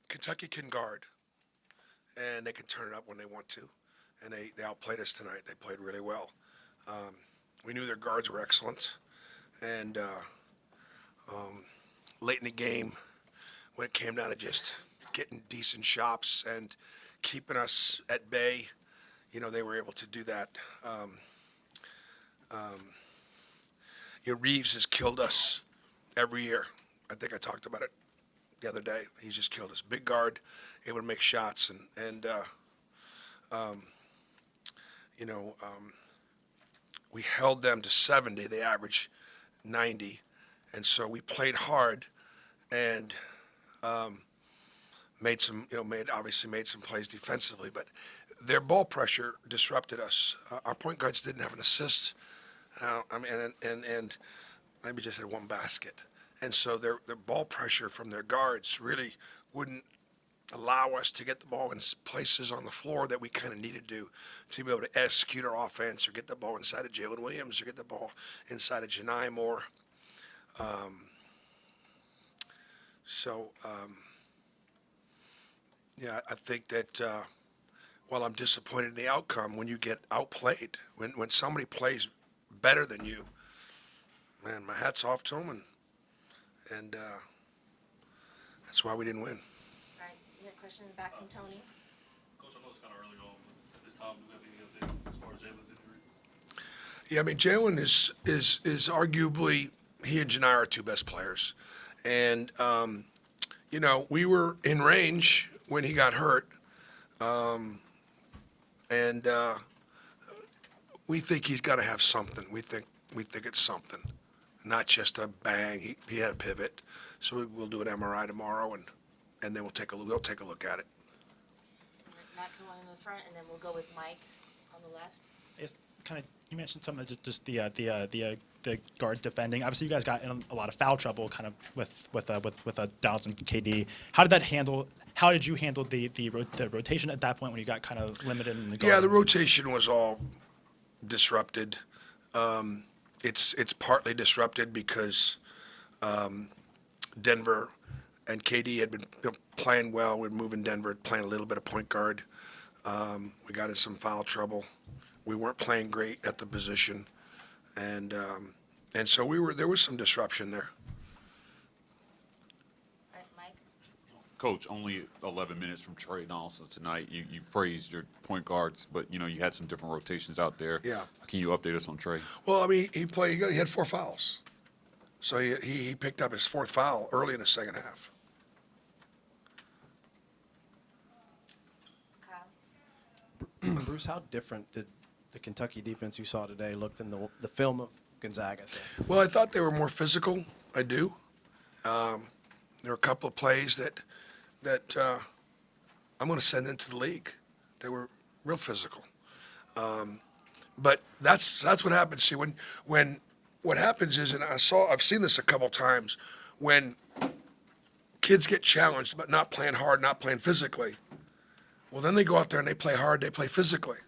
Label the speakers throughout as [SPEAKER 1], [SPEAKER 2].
[SPEAKER 1] Kentucky can guard, and they can turn it up when they want to. And they outplayed us tonight. They played really well. Um, we knew their guards were excellent. And late in the game, when it came down to just getting decent shots and keeping us at bay, they were able to do that. Reeves has killed us every year. I think I talked about it the other day. He's just killed us. Big guard, able to make shots, um, you know, um, we held them to 70. They averaged 90, and so we played hard and obviously made some plays defensively, but their ball pressure disrupted us. Our point guards didn't have an assist. And maybe just had one basket. And so their ball pressure from their guards really wouldn't allow us to get the ball in places on the floor that we kind of needed to be able to execute our offense or get the ball inside of Jalen Williams or get the ball inside of Janai Moore. So, I think that while I'm disappointed in the outcome, when you get outplayed, when somebody plays better than you, man, my hat's off to them, and that's why we didn't win.
[SPEAKER 2] All right, you had a question back from Tony?
[SPEAKER 3] Coach, I know it's kind of early on, but at this time, do we have any update as far as Jalen's injury?
[SPEAKER 1] Yeah, I mean, Jalen is arguably, he and Janai are our two best players. And, we were in range when he got hurt. And we think he's got to have something. We think it's something, not just a bang. He had a pivot. So we'll do an MRI tomorrow, and then we'll take a look at it.
[SPEAKER 2] And then Matt can one in the front, and then we'll go with Mike on the left.
[SPEAKER 4] It's kind of, you mentioned some of just the guard defending. Obviously, you guys got in a lot of foul trouble, kind of with Donaldson, KD. How did you handle the rotation at that point when you got kind of limited in the guard?
[SPEAKER 1] Yeah, the rotation was all disrupted. It's partly disrupted because Denver and KD had been playing well. We're moving Denver, playing a little bit of point guard. We got in some foul trouble. We weren't playing great at the position, and so there was some disruption there.
[SPEAKER 2] All right, Mike?
[SPEAKER 5] Coach, only 11 minutes from Trey Donaldson tonight. You praised your point guards, but you had some different rotations out there.
[SPEAKER 1] Yeah.
[SPEAKER 5] Can you update us on Trey?
[SPEAKER 1] Well, I mean, he had 4 fouls, so he picked up his 4th foul early in the second half.
[SPEAKER 2] Kyle?
[SPEAKER 6] Bruce, how different did the Kentucky defense you saw today look than the film of Gonzaga?
[SPEAKER 1] Well, I thought they were more physical. I do. There were a couple of plays that I'm going to send into the league. They were real physical. But that's what happens. See, when what happens is, and I've seen this a couple times, when kids get challenged but not playing hard, not playing physically, well, then they go out there and they play hard, they play physically.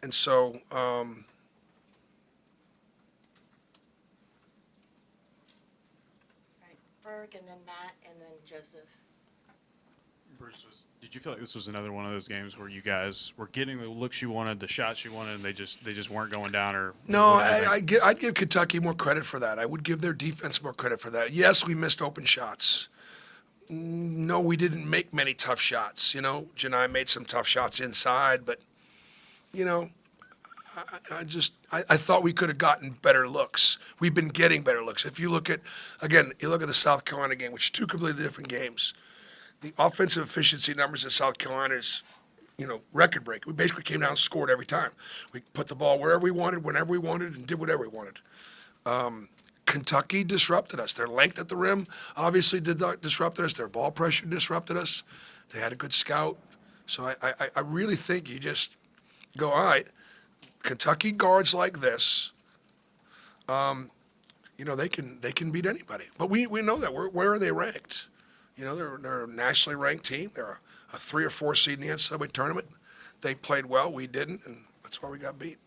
[SPEAKER 1] And so,
[SPEAKER 2] All right, Berg, and then Matt, and then Joseph.
[SPEAKER 3] Bruce, did you feel like this was another one of those games where you guys were getting the looks you wanted, the shots you wanted, and they just weren't going down? Or
[SPEAKER 1] no,
[SPEAKER 3] what did you think?
[SPEAKER 1] I'd give Kentucky more credit for that. I would give their defense more credit for that. Yes, we missed open shots. No, we didn't make many tough shots. Janai made some tough shots inside, but, I thought we could have gotten better looks. We've been getting better looks. If you look at the South Carolina game, which is 2 completely different games, the offensive efficiency numbers in South Carolina is, record break. We basically came down and scored every time. We put the ball wherever we wanted, whenever we wanted, and did whatever we wanted. Kentucky disrupted us. Their length at the rim obviously disrupted us. Their ball pressure disrupted us. They had a good scout. So I really think you just go, all right, Kentucky guards like this, they can beat anybody. But we know that. Where are they ranked? They're a nationally ranked team. They're a 3 or 4 seed in the NCAA tournament. They played well. We didn't, and that's why we got beat.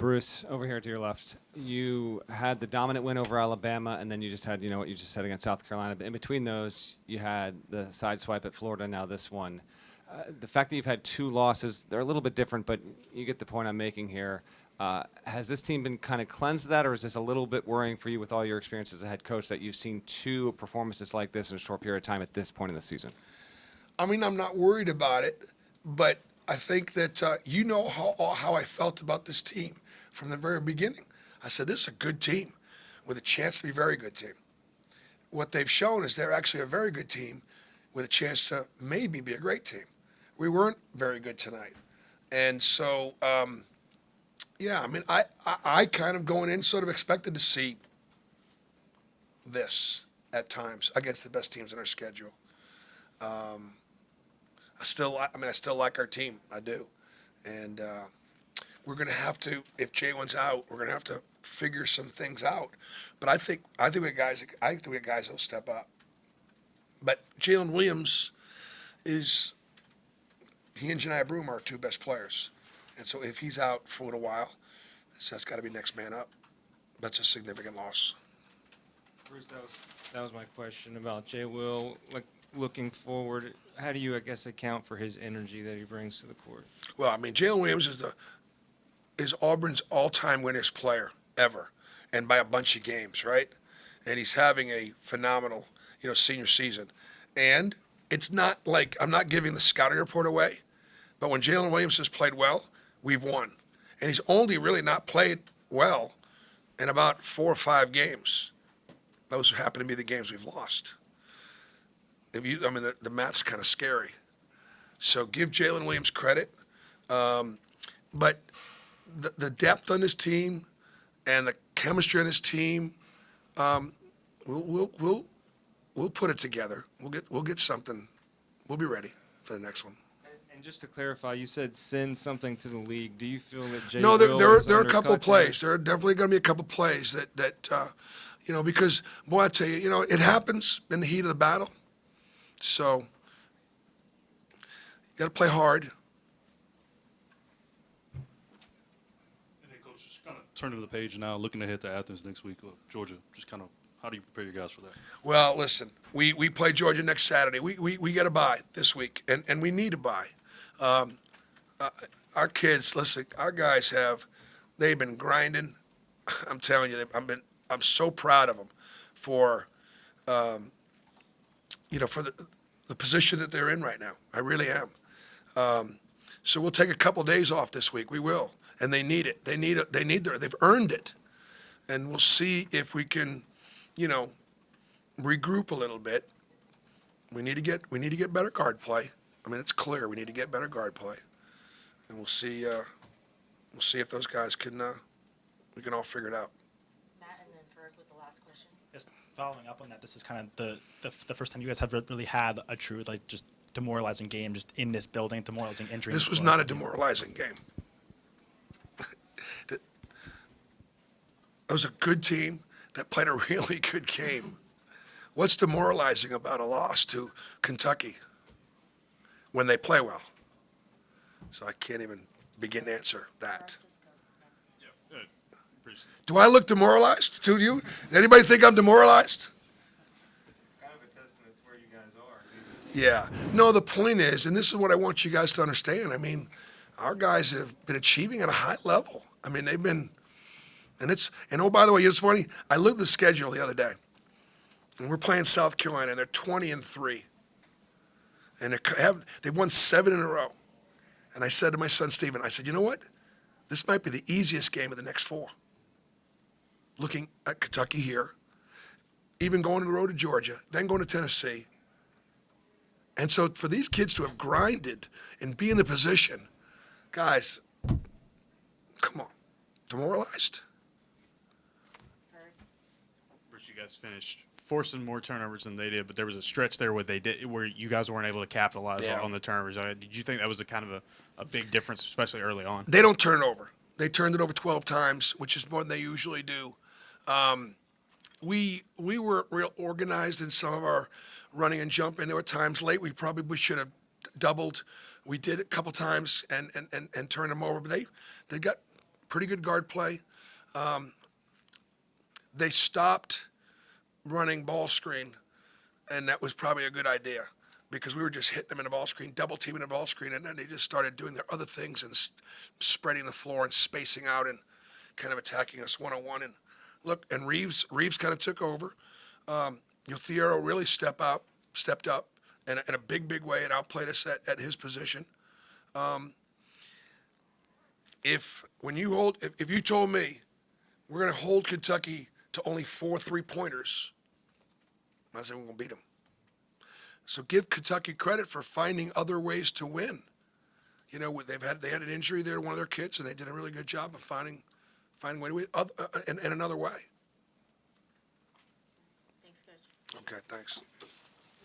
[SPEAKER 7] Bruce, over here to your left, you had the dominant win over Alabama, and then you just had, what you just said against South Carolina. But in between those, you had the side swipe at Florida, now this one. The fact that you've had 2 losses, they're a little bit different, but you get the point I'm making here. Has this team been kind of cleansed of that, or is this a little bit worrying for you with all your experience as a head coach that you've seen 2 performances like this in a short period of time at this point in the season?
[SPEAKER 1] I mean, I'm not worried about it, but I think that you know how I felt about this team from the very beginning. I said, this is a good team with a chance to be a very good team. What they've shown is they're actually a very good team with a chance to maybe be a great team. We weren't very good tonight. And so, yeah, I mean, I kind of going in sort of expected to see this at times against the best teams in our schedule. I still like our team. I do. And we're going to have to, if Jalen's out, we're going to have to figure some things out. But I think we have guys that'll step up. But Jalen Williams he and Janiah Broom are our 2 best players. And so if he's out for a little while, that's got to be next man up. That's a significant loss.
[SPEAKER 8] Bruce, that was my question about Jay Will. Like, looking forward, how do you, I guess, account for his energy that he brings to the court?
[SPEAKER 1] Well, I mean, Jalen Williams is Auburn's all-time winningest player ever, and by a bunch of games, right? And he's having a phenomenal, senior season. And it's not like I'm not giving the scouting report away, but when Jalen Williams has played well, we've won. And he's only really not played well in about 4 or 5 games. Those happen to be the games we've lost. The math's kind of scary. So give Jalen Williams credit. But the depth on his team and the chemistry on his team, we'll put it together. We'll get something. We'll be ready for the next one.
[SPEAKER 8] And just to clarify, you said send something to the league. Do you feel that Jay
[SPEAKER 1] No,
[SPEAKER 8] Will is
[SPEAKER 1] there are a couple of
[SPEAKER 8] undercut
[SPEAKER 1] plays.
[SPEAKER 8] that?
[SPEAKER 1] There are definitely going to be a couple of plays that because, boy, I tell you, it happens in the heat of the battle. So you got to play hard.
[SPEAKER 9] And then, Coach, just kind of turning the page now, looking ahead to Athens next week, Georgia. Just kind of, how do you prepare your guys for that?
[SPEAKER 1] Well, listen, we play Georgia next Saturday. We got to bye this week, and we need to bye. Our kids, listen, our guys they've been grinding. I'm telling you, I'm so proud of them for, for the position that they're in right now. I really am. So we'll take a couple days off this week. We will, and they need it. They've earned it, and we'll see if we can, regroup a little bit. We need to get better guard play. I mean, it's clear we need to get better guard play, and we'll see if those guys we can all figure it out.
[SPEAKER 2] Matt, and then Ferg with the last question.
[SPEAKER 4] Just following up on that, this is kind of the first time you guys have really had a true, like, just demoralizing game just in this building, demoralizing injury.
[SPEAKER 1] This was not a demoralizing game. That was a good team that played a really good game. What's demoralizing about a loss to Kentucky when they play well? So I can't even begin to answer that.
[SPEAKER 2] Just go next.
[SPEAKER 3] Yeah. Bruce,
[SPEAKER 1] Do I look demoralized to you? Anybody think I'm demoralized?
[SPEAKER 8] It's kind of a testament to where you guys are.
[SPEAKER 1] Yeah. No, the point is, and this is what I want you guys to understand. I mean, our guys have been achieving at a high level. I mean, they've been, and oh, by the way, it's funny. I looked at the schedule the other day, and we're playing South Carolina, and they're 20-3, and they've won 7 in a row. And I said to my son Stephen, I said, you know what? This might be the easiest game of the next 4. Looking at Kentucky here, even going to the road to Georgia, then going to Tennessee. And so for these kids to have grinded and be in a position, guys, come on, demoralized?
[SPEAKER 2] Ferg.
[SPEAKER 3] Bruce, you guys finished forcing more turnovers than they did, but there was a stretch there where you guys weren't able to capitalize
[SPEAKER 1] Yeah.
[SPEAKER 3] on the turnovers. Did you think that was a kind of a big difference, especially early on?
[SPEAKER 1] They don't turn it over. They turned it over 12 times, which is more than they usually do. We weren't real organized in some of our running and jumping. There were times late we probably should have doubled. We did it a couple times and turned them over, but they got pretty good guard play. They stopped running ball screen, and that was probably a good idea because we were just hitting them in the ball screen, double teaming the ball screen, and then they just started doing their other things and spreading the floor and spacing out and kind of attacking us one-on-one. And look, and Reeves kind of took over. Thiero really stepped up in a big way and outplayed us at his position. If you told me we're going to hold Kentucky to only 4 3-pointers, I said we're going to beat them. So give Kentucky credit for finding other ways to win. You know, they had an injury there to one of their kids, and they did a really good job of finding a way to win in another way.
[SPEAKER 2] Thanks, Coach.
[SPEAKER 1] Okay, thanks.